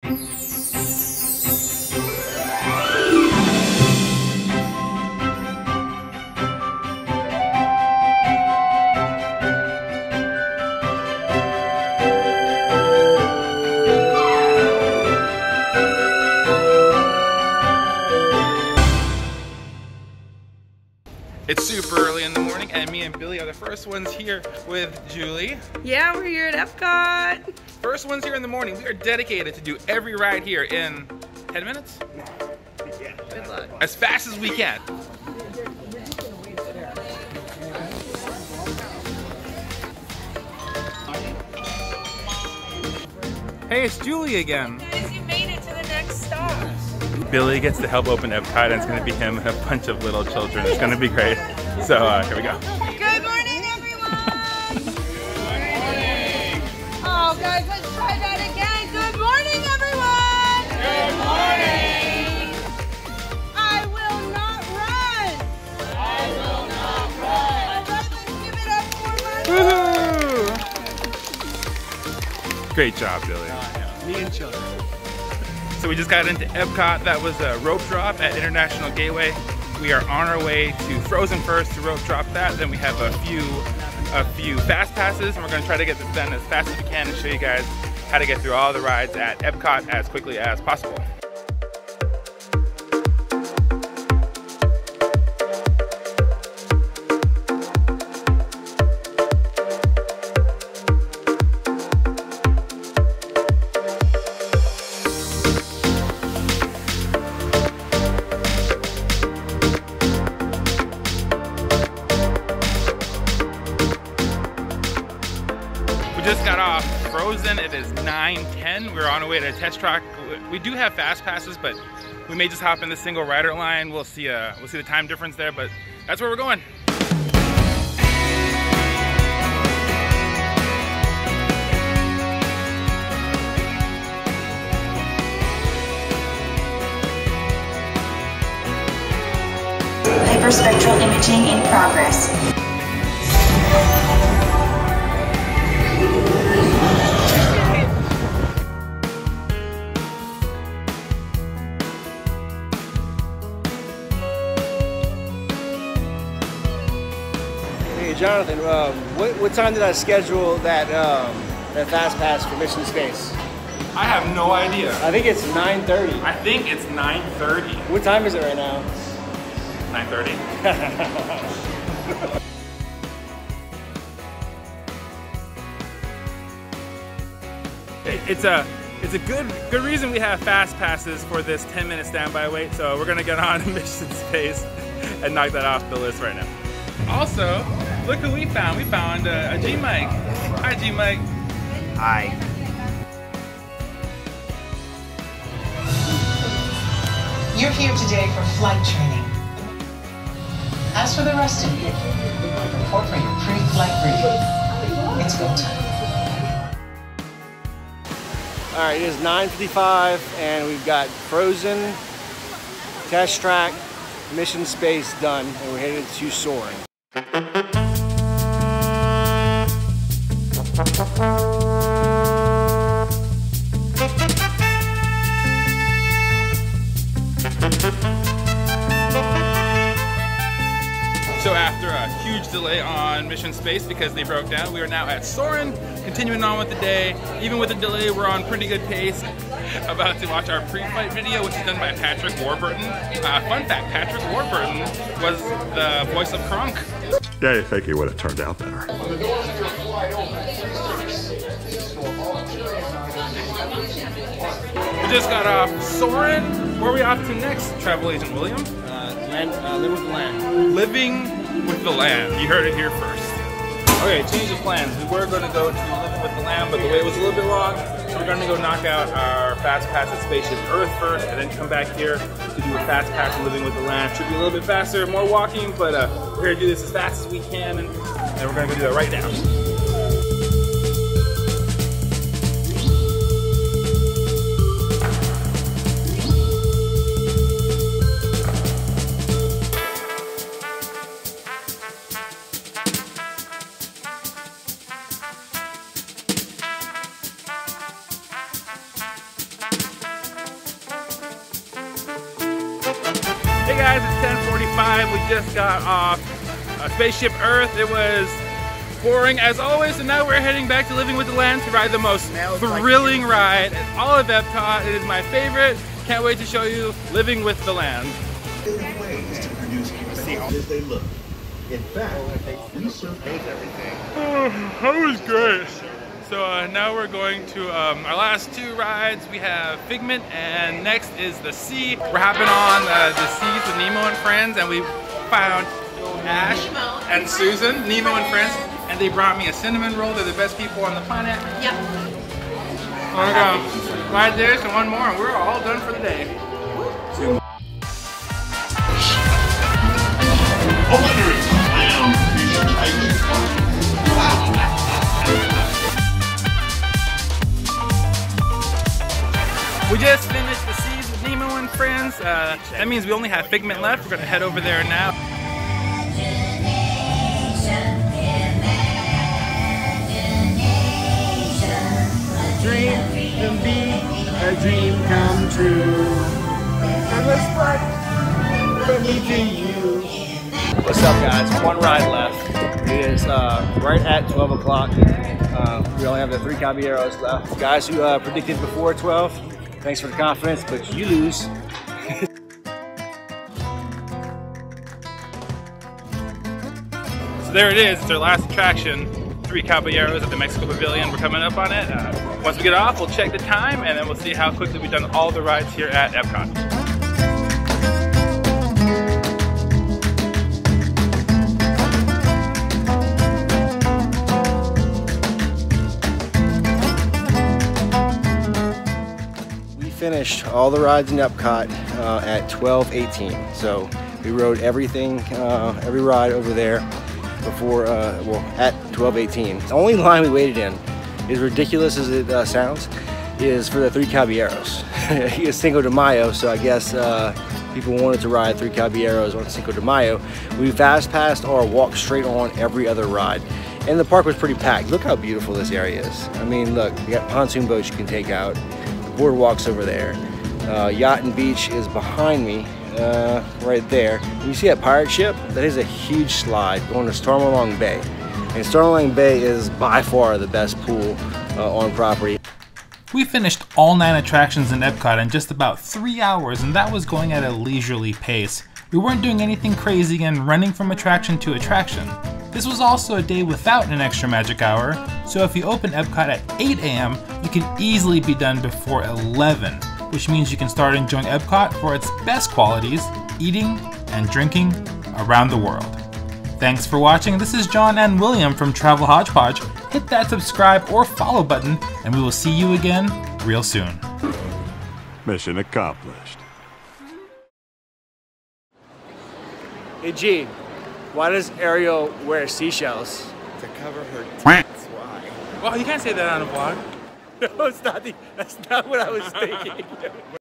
It's super early in the morning and me and Billy are the first ones here with Julie. Yeah, we're here at Epcot. First ones here in the morning. We are dedicated to do every ride here in 10 minutes? Yeah. Good luck. As fast as we can. Hey, it's Julie again. Guys, you made it to the next stop. Billy gets to help open Epcot and it's going to be him and a bunch of little children. It's going to be great. So here we go. Good morning, everyone. Good morning. Oh, guys, let's try that again. Good morning, everyone. Good morning. I will not run. I will not run. All right, let's give it up for my Woohoo! Great job, Billy. Me and children. So we just got into Epcot. That was a rope drop at International Gateway. We are on our way to Frozen first to rope drop that. Then we have a few fast passes, and we're going to try to get this done as fast as we can and show you guys how to get through all the rides at Epcot as quickly as possible. Just got off Frozen. It is 9:10. We're on our way to a test track. We do have fast passes, but we may just hop in the single rider line. We'll see the time difference there, but that's where we're going. Hyperspectral imaging in progress. Jonathan, what time did I schedule that fast pass for Mission Space? I have no idea. I think it's 9:30. I think it's 9:30. What time is it right now? 9:30. It's a good reason we have fast passes for this 10-minute standby wait. So we're gonna get on Mission Space and knock that off the list right now. Also, look who we found. We found a G-Mike. Hi, G-Mike. Hi. You're here today for flight training. As for the rest of you, report for your pre-flight briefing. It's go time. All right, it is 9:55 and we've got Frozen, Test Track, Mission Space done, and we're headed to Soaring. So after a huge delay on Mission Space because they broke down, we are now at Soarin', continuing on with the day. Even with the delay, we're on pretty good pace. About to watch our pre-flight video, which is done by Patrick Warburton. Fun fact, Patrick Warburton was the voice of Kronk. Yeah, I think he would have turned out better. We just got off Soarin'. Where are we off to next, Travel Agent William? Live with the Land. Living with the Land. You heard it here first. Okay, change of plans. We were going to go to Living with the Land, but the wait was a little bit long. So we're going to go knock out our fast pass at Spaceship Earth first, and then come back here to do a fast pass at Living with the Land. Should be a little bit faster, more walking, but we're going to do this as fast as we can, and we're going to go do that right now. guys, it's 10:45. We just got off Spaceship Earth. It was boring as always, and now we're heading back to Living with the Land to ride the most thrilling ride in all of Epcot. It is my favorite. Can't wait to show you Living with the Land. Ways to produce as they look. In fact, we surveyed everything. That was great. So now we're going to our last two rides. We have Figment, and next is the Sea. We're hopping on the Seas with Nemo and Friends, and we found Ash and Susan, Nemo and Friends, and they brought me a cinnamon roll. They're the best people on the planet. Yep. We're gonna ride this and one more, and we're all done for the day. We just finished the Seas with Nemo and Friends. That means we only have Figment left. We're gonna head over there now. Dream can be a dream come true. And let's start from meeting you. What's up, guys? One ride left. It is right at 12 o'clock. We only have the 3 Caballeros left. Guys who predicted before 12, thanks for the confidence, but you lose. So there it is. It's our last attraction. 3 Caballeros at the Mexico Pavilion. We're coming up on it. Once we get off, we'll check the time, and then we'll see how quickly we've done all the rides here at Epcot. We finished all the rides in Epcot at 12:18. So we rode everything, every ride over there before, well, at 12:18. The only line we waited in, as ridiculous as it sounds, is for the 3 Caballeros. It's Cinco de Mayo, so I guess people wanted to ride 3 Caballeros on Cinco de Mayo. We fast passed or walked straight on every other ride. And the park was pretty packed. Look how beautiful this area is. I mean, look, you got pontoon boats you can take out. The boardwalk's over there. Yacht and Beach is behind me. Right there. You see that pirate ship? That is a huge slide going to Stormalong Bay. And Stormalong Bay is by far the best pool on property. We finished all 9 attractions in Epcot in just about 3 hours, and that was going at a leisurely pace. We weren't doing anything crazy and running from attraction to attraction. This was also a day without an extra magic hour, so if you open Epcot at 8 a.m., you can easily be done before 11, which means you can start enjoying Epcot for its best qualities, eating and drinking around the world. Thanks for watching. This is John and William from Travel Hodgepodge. Hit that subscribe or follow button, and we will see you again real soon. Mission accomplished. Hey G, why does Ariel wear seashells? To cover her tits. Why? Well, you can't say that on a vlog. No, that's not what I was thinking.